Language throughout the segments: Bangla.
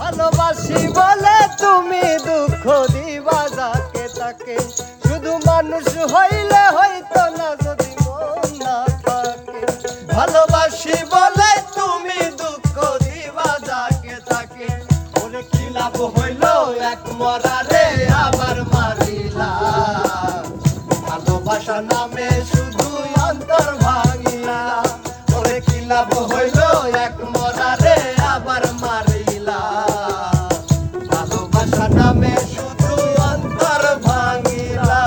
ভালোবাসি বলে তুমি দুঃখ দিবা যাকে তাকে, শুধু মানুষ হইলে হইতো না যদি মন না থাকে। ভালোবাসি বলে তুমি দুঃখ দিবা যাকে তাকে, ওরে কি লাভ হইল এক মরারে আবার মারিলা। ভালোবাসা নামে শুধু অন্তর ভাঙিলা, ওরে কি লাভ হইল এক মরারে আবার মারিলা। ভালোবাসা নামে শুধু অন্তর ভাঙিলা।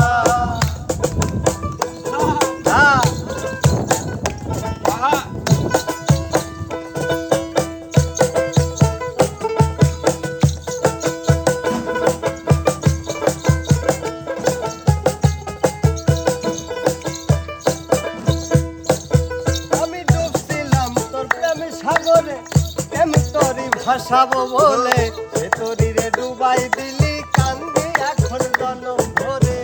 সাগরে এম তরি ভাসাবো বলে, সে তরিরে ডুবাই দিলি কান্দি এখন জনম ভরে।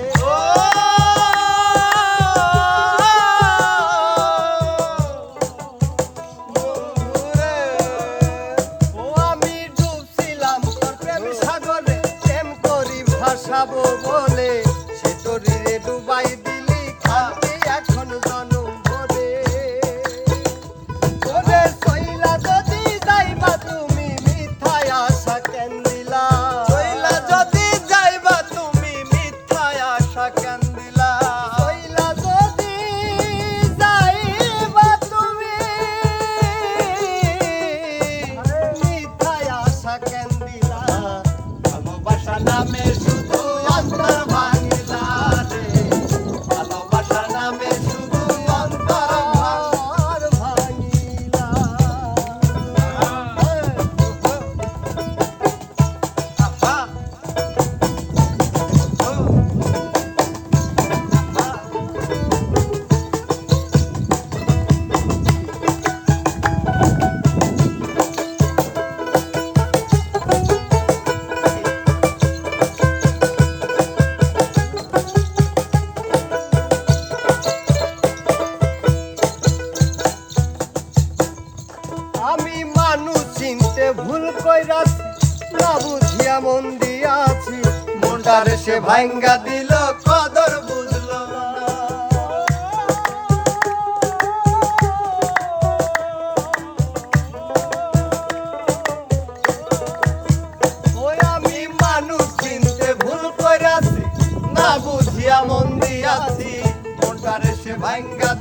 ও আমি ডুবছিলাম তোর প্রেম সাগরে এম তরি ভাসাবো বলে, সে তরিরে ডুবাই দিলি কান্দি এখন জনম ভরে। নামে শুধু অন্তর ভাঙিলা রে, ভালোবাসা নামে শুধু অন্তর ভাঙিলা। আমি মানুষ চিনতে ভুল কইরাছি, না বুঝিয়া মন দিয়াছি, মনটারে সে ভাঙ্গা দিল কদর বুঝলো না। ওই আমি মানুষ চিনতে ভুল কইরাছি, না বুঝিয়া মন দিয়াছি, মনটারে সে ভাঙ্গা